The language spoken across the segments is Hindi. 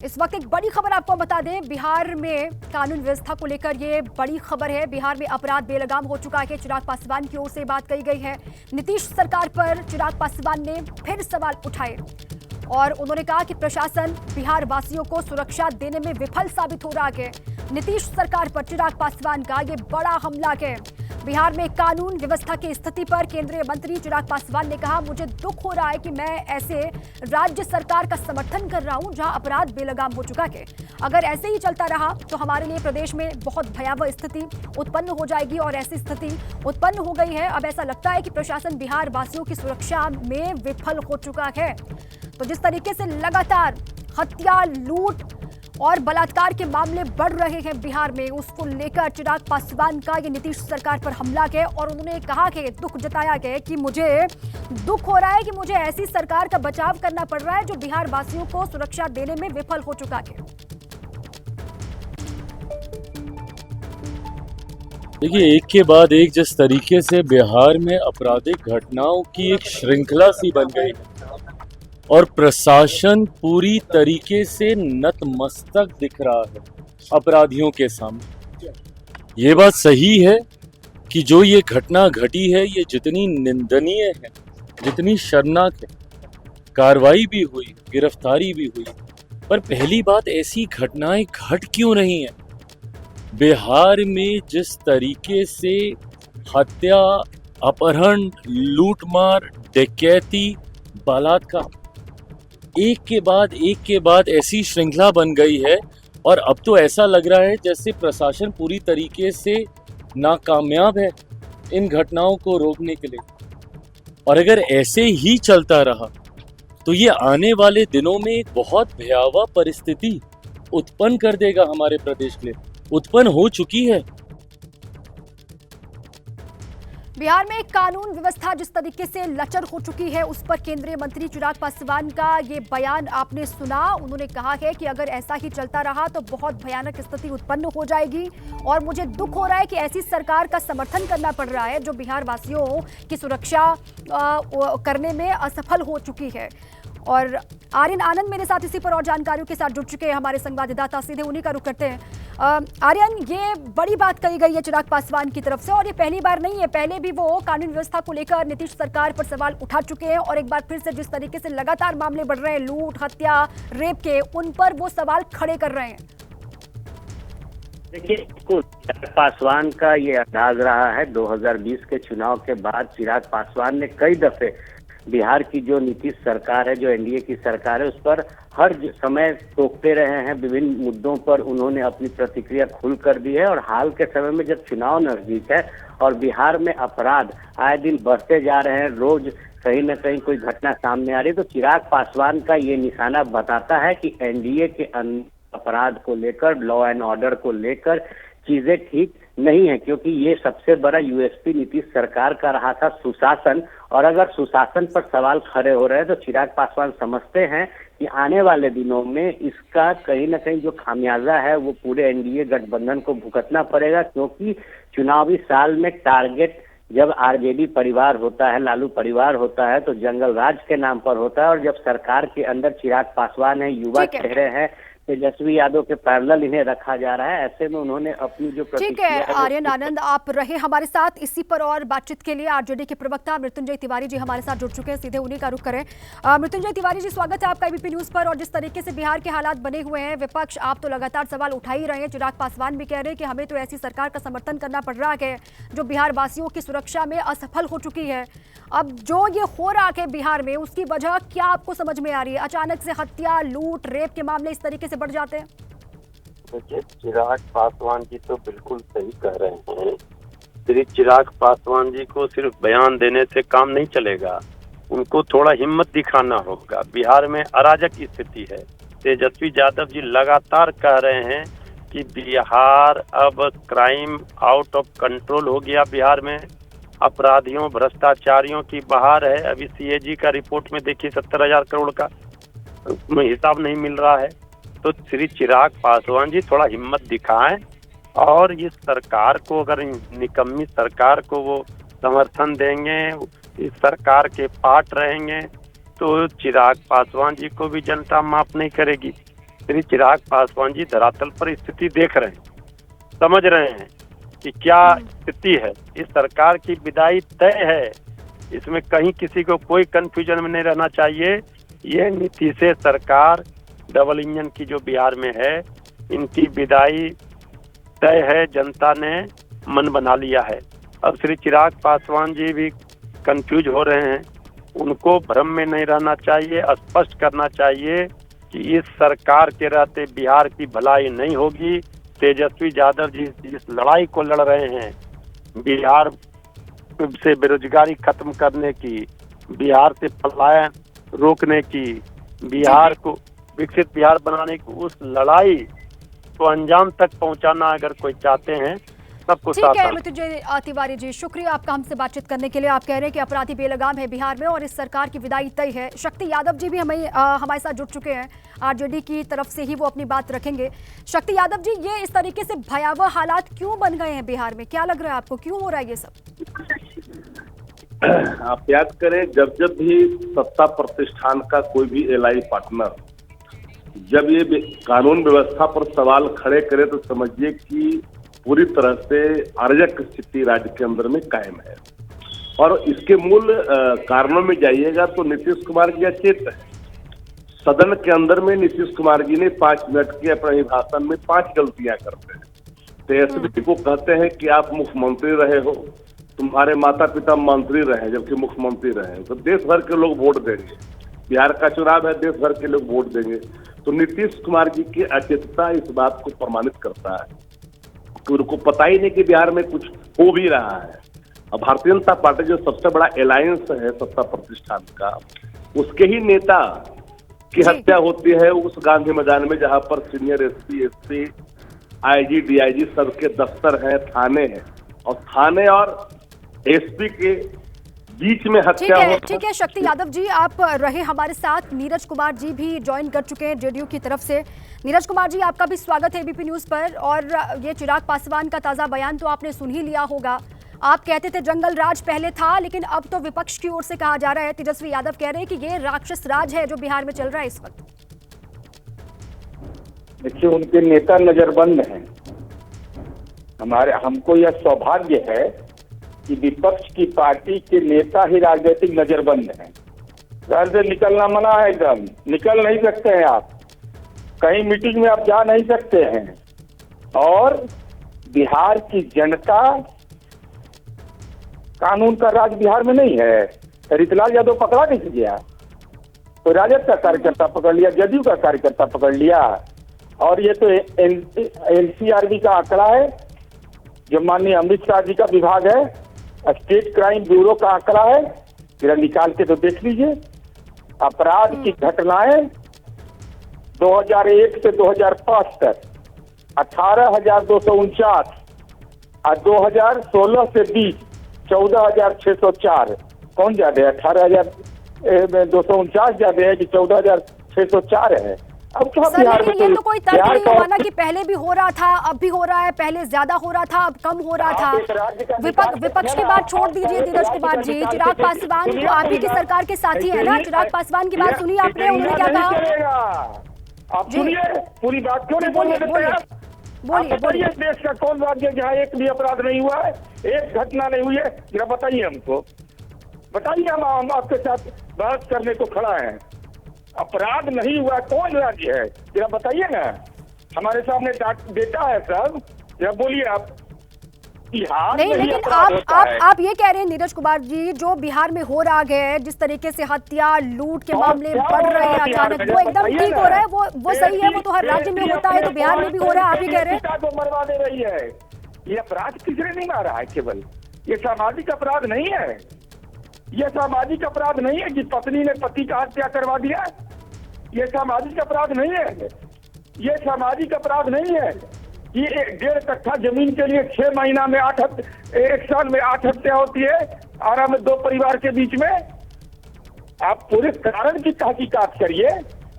इस वक्त एक बड़ी खबर आपको बता दें, बिहार में कानून व्यवस्था को लेकर ये बड़ी खबर है। बिहार में अपराध बेलगाम हो चुका है। चिराग पासवान की ओर से बात कही गई है। नीतीश सरकार पर चिराग पासवान ने फिर सवाल उठाए और उन्होंने कहा कि प्रशासन बिहार वासियों को सुरक्षा देने में विफल साबित हो रहा है। नीतीश सरकार पर चिराग पासवान का ये बड़ा हमला है। बिहार में कानून व्यवस्था की स्थिति पर केंद्रीय मंत्री चिराग पासवान ने कहा, मुझे दुख हो रहा है कि मैं ऐसे राज्य सरकार का समर्थन कर रहा हूं जहां अपराध बेलगाम हो चुका है। अगर ऐसे ही चलता रहा तो हमारे लिए प्रदेश में बहुत भयावह स्थिति उत्पन्न हो जाएगी और ऐसी स्थिति उत्पन्न हो गई है। अब ऐसा लगता है कि प्रशासन बिहार वासियों की सुरक्षा में विफल हो चुका है। तो जिस तरीके से लगातार हत्या, लूट और बलात्कार के मामले बढ़ रहे हैं बिहार में, उसको लेकर चिराग पासवान का ये नीतीश सरकार पर हमला है और उन्होंने कहा कि दुख जताया गया कि मुझे दुख हो रहा है कि मुझे ऐसी सरकार का बचाव करना पड़ रहा है जो बिहार वासियों को सुरक्षा देने में विफल हो चुका है। देखिए, एक के बाद एक जिस तरीके से बिहार में आपराधिक घटनाओं की एक श्रृंखला सी बन गई और प्रशासन पूरी तरीके से नतमस्तक दिख रहा है अपराधियों के सामने। ये बात सही है कि जो ये घटना घटी है ये जितनी निंदनीय है, जितनी शर्मनाक है, कार्रवाई भी हुई, गिरफ्तारी भी हुई, पर पहली बात ऐसी घटनाएं घट क्यों रही हैं? बिहार में जिस तरीके से हत्या, अपहरण, लूटमार, डकैती, बलात्कार एक के बाद ऐसी श्रृंखला बन गई है और अब तो ऐसा लग रहा है जैसे प्रशासन पूरी तरीके से नाकामयाब है इन घटनाओं को रोकने के लिए। और अगर ऐसे ही चलता रहा तो ये आने वाले दिनों में एक बहुत भयावह परिस्थिति उत्पन्न कर देगा हमारे प्रदेश के लिए, उत्पन्न हो चुकी है। बिहार में कानून व्यवस्था जिस तरीके से लचर हो चुकी है, उस पर केंद्रीय मंत्री चिराग पासवान का ये बयान आपने सुना। उन्होंने कहा है कि अगर ऐसा ही चलता रहा तो बहुत भयानक स्थिति उत्पन्न हो जाएगी और मुझे दुख हो रहा है कि ऐसी सरकार का समर्थन करना पड़ रहा है जो बिहार वासियों की सुरक्षा करने में असफल हो चुकी है। और आर्यन आनंद मेरे साथ इसी पर और जानकारियों के साथ जुड़ चुके हैं, हमारे संवाददाता, सीधे उन्हीं का रुख करते हैं। आर्यन, ये बड़ी बात कही गई है चिराग पासवान की तरफ से और ये पहली बार नहीं है, पहले भी वो कानून व्यवस्था को लेकर नीतीश सरकार पर सवाल उठा चुके हैं और एक बार फिर से जिस तरीके से लगातार मामले बढ़ रहे हैं लूट, हत्या, रेप के, उन पर वो सवाल खड़े कर रहे हैं। देखिए, पासवान का ये अंदाज रहा है 2020 के चुनाव के बाद चिराग पासवान ने कई दफे बिहार की जो नीतीश सरकार है, जो एनडीए की सरकार है, उस पर हर समय टोकते रहे हैं। विभिन्न मुद्दों पर उन्होंने अपनी प्रतिक्रिया खुल कर दी है और हाल के समय में जब चुनाव नजदीक है और बिहार में अपराध आए दिन बढ़ते जा रहे हैं, रोज कहीं न कहीं कोई घटना सामने आ रही है, तो चिराग पासवान का ये निशाना बताता है कि एनडीए के अपराध को लेकर, लॉ एंड ऑर्डर को लेकर चीजें ठीक नहीं है, क्योंकि ये सबसे बड़ा यूएसपी नीतीश सरकार का रहा था, सुशासन। और अगर सुशासन पर सवाल खड़े हो रहे हैं तो चिराग पासवान समझते हैं कि आने वाले दिनों में इसका कहीं ना कहीं जो खामियाजा है वो पूरे एनडीए गठबंधन को भुगतना पड़ेगा, क्योंकि चुनावी साल में टारगेट जब आरजेडी परिवार होता है, लालू परिवार होता है, तो जंगल राज के नाम पर होता है। और जब सरकार के अंदर चिराग पासवान है, युवा चेहरे हैं, तेजस्वी यादव के पैरेलल इन्हें रखा जा रहा है, ऐसे में उन्होंने अपनी जो ठीक है आर्यन आनंद, आप रहे हमारे साथ इसी पर और बातचीत के लिए। आरजेडी के प्रवक्ता मृत्युंजय तिवारी जी हमारे साथ जुड़ चुके हैं, सीधे उन्हीं का रुख करें। मृत्युंजय तिवारी जी, स्वागत है आपका एबीपी न्यूज पर। और जिस तरीके से बिहार के हालात बने हुए हैं, विपक्ष आप तो लगातार सवाल उठा ही रहे हैं, चिराग पासवान भी कह रहे हैं कि हमें तो ऐसी सरकार का समर्थन करना पड़ रहा है जो बिहार वासियों की सुरक्षा में असफल हो चुकी है। अब जो ये हो रहा है बिहार में, उसकी वजह क्या आपको समझ में आ रही है? अचानक से हत्या, लूट, रेप के मामले इस तरीके से बढ़ जाते हैं। देखिए, चिराग पासवान जी तो बिल्कुल सही कह रहे हैं। सिर्फ चिराग पासवान जी को सिर्फ बयान देने से काम नहीं चलेगा, उनको थोड़ा हिम्मत दिखाना होगा। बिहार में अराजक स्थिति है। तेजस्वी यादव जी लगातार कह रहे हैं कि बिहार अब क्राइम आउट ऑफ कंट्रोल हो गया, बिहार में अपराधियों, भ्रष्टाचारियों की बहार है। अभी सीएजी का रिपोर्ट में देखिए 70,000 करोड़ का हिसाब नहीं मिल रहा है। तो श्री चिराग पासवान जी थोड़ा हिम्मत दिखाएं और इस सरकार को, अगर निकम्मी सरकार को वो समर्थन देंगे, इस सरकार के पार्ट रहेंगे, तो चिराग पासवान जी को भी जनता माफ नहीं करेगी। श्री चिराग पासवान जी धरातल पर स्थिति देख रहे हैं, समझ रहे हैं कि क्या स्थिति है। इस सरकार की विदाई तय है, इसमें कहीं किसी को कोई कंफ्यूजन में नहीं रहना चाहिए। ये नीतीश सरकार डबल इंजन की जो बिहार में है, इनकी विदाई तय है, जनता ने मन बना लिया है। अब श्री चिराग पासवान जी भी कंफ्यूज हो रहे हैं, उनको भ्रम में नहीं रहना चाहिए, स्पष्ट करना चाहिए कि इस सरकार के रहते बिहार की भलाई नहीं होगी। तेजस्वी यादव जी जिस लड़ाई को लड़ रहे हैं, बिहार से बेरोजगारी खत्म करने की, बिहार से पलायन रोकने की, बिहार को विकसित बिहार बनाने की, उस लड़ाई को अंजाम तक पहुंचाना अगर कोई चाहते हैं, सबको ठीक है मृत्युंजय तिवारी जी, शुक्रिया आपका हमसे बातचीत करने के लिए। आप कह रहे हैं कि अपराधी बेलगाम है बिहार में और इस सरकार की विदाई तय है। शक्ति यादव जी भी हमारे साथ जुड़ चुके हैं, आरजेडी की तरफ से ही वो अपनी बात रखेंगे। शक्ति यादव जी, ये इस तरीके से भयावह हालात क्यों बन गए हैं बिहार में? क्या लग रहा है आपको, क्यों हो रहा है ये सब? आप याद करें, जब जब भी सत्ता प्रतिष्ठान का कोई भी एलआई पार्टनर जब ये कानून व्यवस्था पर सवाल खड़े करे, तो समझिए कि पूरी तरह से अराजक स्थिति राज्य के अंदर में कायम है। और इसके मूल कारणों में जाइएगा तो नीतीश कुमार जी अचेत है। सदन के अंदर में नीतीश कुमार जी ने 5 मिनट के अपने भाषण में 5 गलतियां करते हैं। तेजस्वी को कहते हैं कि आप मुख्यमंत्री रहे हो, तुम्हारे माता पिता मंत्री रहे जबकि मुख्यमंत्री रहे, तो देश भर के लोग वोट देंगे। बिहार का चुनाव है, देश भर के लोग वोट देंगे। तो नीतीश कुमार जी की अचेतता इस बात को प्रमाणित करता है कि उनको पता ही नहीं कि बिहार में कुछ हो भी रहा है। अब भारतीय जनता पार्टी जो सबसे बड़ा अलायंस है सत्ता प्रतिष्ठान का, उसके ही नेता की हत्या होती है उस गांधी मैदान में, जहां पर senior SP, SP, IG, DIG सबके दफ्तर हैं, थाने हैं, और थाने और एसपी के बीच में हत्या हो। ठीक है शक्ति यादव जी, आप रहे हमारे साथ। नीरज कुमार जी भी ज्वाइन कर चुके हैं जेडीयू की तरफ से। नीरज कुमार जी, आपका भी स्वागत है एबीपी न्यूज पर। और ये चिराग पासवान का ताजा बयान तो आपने सुन ही लिया होगा। आप कहते थे जंगल राज पहले था, लेकिन अब तो विपक्ष की ओर से कहा जा रहा है, तेजस्वी यादव कह रहे हैं कि ये राक्षस राज है जो बिहार में चल रहा है इस वक्त। देखिए, उनके नेता नजरबंद हैं। हमको यह सौभाग्य है कि विपक्ष की पार्टी के नेता ही राजनीतिक नजरबंद हैं। घर से निकलना मना है, एकदम निकल नहीं सकते हैं आप, कहीं मीटिंग में आप जा नहीं सकते हैं। और बिहार की जनता, कानून का राज बिहार में नहीं है। रितलाल यादव पकड़ा नहीं गया, तो राजद का कार्यकर्ता पकड़ लिया, जदयू का कार्यकर्ता पकड़ लिया। और ये तो एनसीआरबी का आंकड़ा है, जो माननीय अमित शाह जी का विभाग है, स्टेट क्राइम ब्यूरो का आंकड़ा है, जरा निकाल के तो देख लीजिए। अपराध की घटनाएं 2001 से 2005 तक 18,249 और 2016 से 20 14,604। कौन ज्यादा है? 18,249 ज्यादा है कि 14,604 है? अब क्या बिहार में? ये तो कोई तर्क नहीं हुआ ना कि पहले भी हो रहा था, अब भी हो रहा है, पहले ज्यादा हो रहा था, अब कम हो रहा था। विपक्ष की बात छोड़ दीजिए नीरज कुमार जी, चिराग पासवान तो आप ही की सरकार के साथी है ना। चिराग पासवान की बात सुनी आपने, उन्होंने क्या कहा? आप सुनिए, पूरी बात क्यों नहीं बोलिए? बोलिए, देश का कौन राज्य जहाँ एक भी अपराध नहीं हुआ है, एक घटना नहीं हुई है? जरा बताइए हमको, बताइए, हम आपके साथ बहस करने को खड़ा है। अपराध नहीं हुआ कौन राज्य है, जरा बताइए ना, हमारे सामने डेटा है सब, जरा बोलिए आप। बिहार नहीं, लेकिन आप ये कह रहे हैं नीरज कुमार जी, जो बिहार में हो रहा है, जिस तरीके से हत्या, लूट के मामले बढ़ रहे हैं अचानक, वो एकदम ठीक हो रहा है, वो सही है, वो तो हर राज्य में होता है, तो बिहार में भी हो रहा है, आप ये कह रहे हैं? को मरवा दे रही है। ये अपराध किसने नहीं मारा है? केवल ये सामाजिक अपराध नहीं है, ये सामाजिक अपराध नहीं है कि पत्नी ने पति का हत्या करवा दिया। ये सामाजिक अपराध नहीं है, ये सामाजिक अपराध नहीं है कि 1.5 कट्ठा जमीन के लिए 6 महीना में 1 साल में 8 हत्या होती है आराम में 2 परिवार के बीच में। आप पूरे कारण की तहकीकात करिए।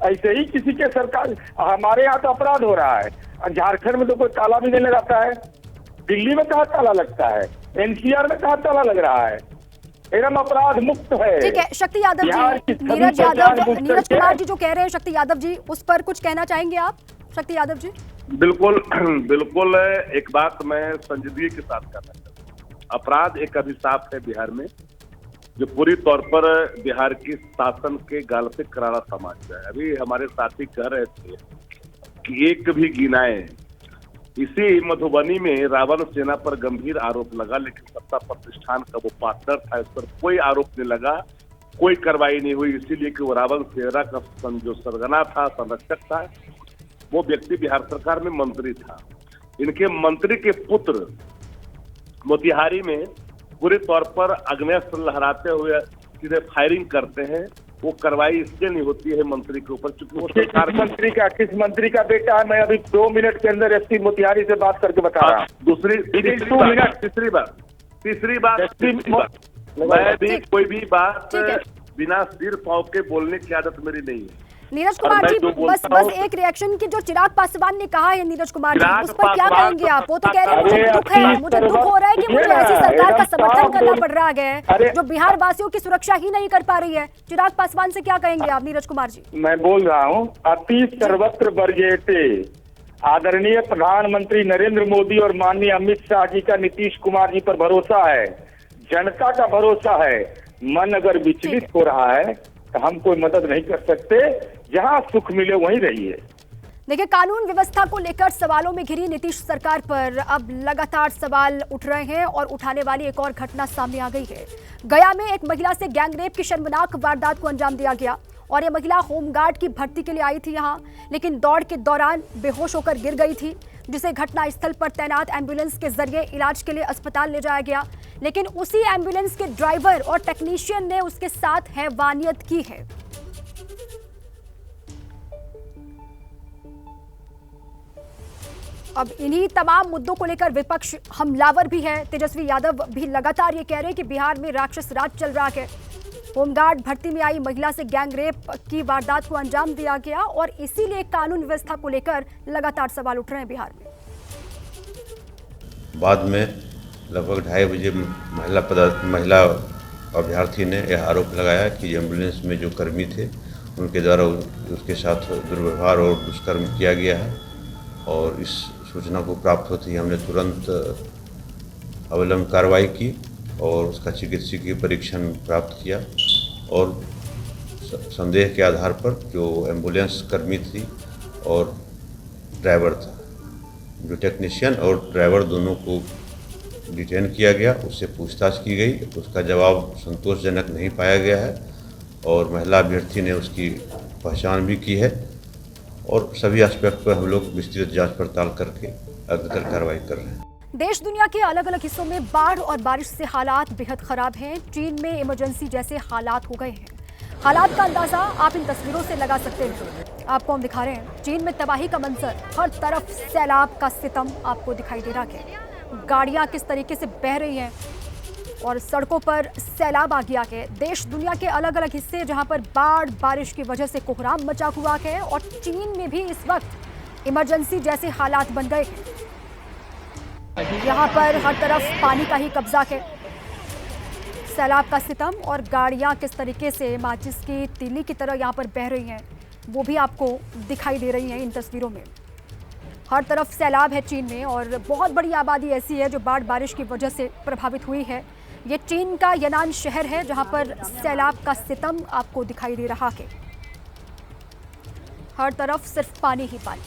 ऐसे ही किसी के सरकार, हमारे यहाँ तो अपराध हो रहा है, झारखंड में तो कोई ताला भी नहीं लगाता है, दिल्ली में कहाँ ताला लगता है, एनसीआर में कहाँ ताला लग रहा है? एकदम अपराध मुक्त है। ठीक है, शक्ति यादव बिहार जी, की सभी नीरज पहचान यादव, मुक्त नीरज करके- कुमार जी जो कह रहे हैं शक्ति यादव जी, उस पर कुछ कहना चाहेंगे आप शक्ति यादव जी? बिल्कुल बिल्कुल, एक बात मैं संजीदगी के साथ कहना चाहता हूँ। अपराध एक अभिशाप है बिहार में, जो पूरी तौर पर बिहार की शासन के गाल पे करारा समाज है। अभी हमारे साथी कह रहे थे कि एक भी गिनाए, इसी मधुबनी में रावण सेना पर गंभीर आरोप लगा, लेकिन सत्ता प्रतिष्ठान का वो पार्टनर था, इस पर कोई आरोप नहीं लगा, कोई कार्रवाई नहीं हुई, इसीलिए कि वो रावण सेना का जो सरगना था, संरक्षक था, वो व्यक्ति बिहार सरकार में मंत्री था। इनके मंत्री के पुत्र मोतिहारी में पूरे तौर पर अग्नेस्त्र लहराते हुए सीधे फायरिंग करते हैं। वो कार्रवाई इसलिए नहीं होती है मंत्री के ऊपर, चूंकि वो सरकार किस मंत्री का बेटा है? मैं अभी 2 मिनट के अंदर एसपी मोतिहारी से बात करके बता रहा हूँ। तीसरी बात मैं भी कोई भी बात ठीक है। बिना सिर पाँव के बोलने की आदत मेरी नहीं है। नीरज कुमार मैं जी, जो बस बोलता हूं- एक रिएक्शन की जो चिराग पासवान ने कहा है नीरज कुमार जी, चिराग उस पर क्या पासवान कहेंगे आप? वो तो कह रहे हैं अरे मुझे दुख है, अपनी मुझे दुख हो रहा है कि मुझे ऐसी सरकार का समर्थन करना पड़ रहा है अरे- जो बिहार वासियों की सुरक्षा ही नहीं कर पा रही है। चिराग पासवान से क्या कहेंगे आप नीरज कुमार जी? मैं बोल रहा हूँ, अति सर्वत्र वर्जयते आदरणीय प्रधानमंत्री नरेंद्र मोदी और माननीय अमित शाह जी का नीतीश कुमार जी पर भरोसा है, जनता का भरोसा है। मन अगर विचलित हो रहा है तो हम कोई मदद नहीं कर सकते, जहां सुख मिले वहीं रहिए। देखिए, कानून व्यवस्था को लेकर सवालों में घिरी नीतीश सरकार पर अब लगातार सवाल उठ रहे हैं और उठाने वाली एक और घटना सामने आ गई है। गया में एक महिला से गैंगरेप की शर्मनाक वारदात को अंजाम दिया गया और ये महिला होमगार्ड की भर्ती के लिए आई थी यहाँ, लेकिन दौड़ के दौरान बेहोश होकर गिर गई थी, जिसे घटनास्थल पर तैनात एम्बुलेंस के जरिए इलाज के लिए अस्पताल ले जाया गया, लेकिन उसी एम्बुलेंस के ड्राइवर और टेक्नीशियन ने उसके साथ हैवानियत की है। अब इन्हीं तमाम मुद्दों को लेकर विपक्ष हमलावर भी है। तेजस्वी यादव भी लगातार ये कह रहे हैं कि बिहार में राक्षस राज चल रहा है। होमगार्ड भर्ती में आई महिला से गैंगरेप की वारदात को अंजाम दिया गया और इसीलिए कानून व्यवस्था को लेकर लगातार सवाल उठ रहे हैं बिहार में। बाद में लगभग 2:30 बजे महिला अभ्यर्थी ने यह आरोप लगाया कि एम्बुलेंस में जो कर्मी थे उनके द्वारा उसके साथ दुर्व्यवहार और दुष्कर्म किया गया है, और इस सूचना को प्राप्त होते ही हमने तुरंत अविलंब कार्रवाई की और उसका चिकित्सकीय परीक्षण प्राप्त किया और संदेह के आधार पर जो एम्बुलेंस कर्मी थी और ड्राइवर था, जो टेक्नीशियन और ड्राइवर दोनों को डिटेन किया गया, उससे पूछताछ की गई। उसका जवाब संतोषजनक नहीं पाया गया है और महिला अभ्यर्थी ने उसकी पहचान भी की है और सभी एस्पेक्ट पर हम लोग विस्तृत जांच पड़ताल करके अग्रतर कार्रवाई कर रहे हैं। देश दुनिया के अलग अलग हिस्सों में बाढ़ और बारिश से हालात बेहद खराब हैं। चीन में इमरजेंसी जैसे हालात हो गए हैं। हालात का अंदाजा आप इन तस्वीरों से लगा सकते हैं। आपको हम दिखा रहे हैं चीन में तबाही का मंजर, हर तरफ सैलाब का सितम आपको दिखाई दे रहा है। गाड़ियां किस तरीके से बह रही हैं और सड़कों पर सैलाब आ गया है। देश दुनिया के अलग अलग हिस्से जहां पर बाढ़ बारिश की वजह से कोहराम मचा हुआ है और चीन में भी इस वक्त इमरजेंसी जैसे हालात बन गए हैं। यहाँ पर हर तरफ पानी का ही कब्जा है, सैलाब का सितम और गाड़ियाँ किस तरीके से माचिस की तीली की तरह यहाँ पर बह रही हैं वो भी आपको दिखाई दे रही हैं इन तस्वीरों में। हर तरफ सैलाब है चीन में और बहुत बड़ी आबादी ऐसी है जो बाढ़ बारिश की वजह से प्रभावित हुई है। ये चीन का यनान शहर है जहाँ पर सैलाब का सितम आपको दिखाई दे रहा है। हर तरफ सिर्फ पानी ही पानी।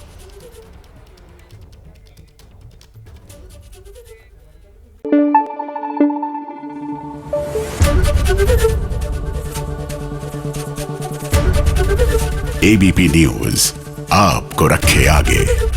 एबीपी न्यूज आपको रखे आगे।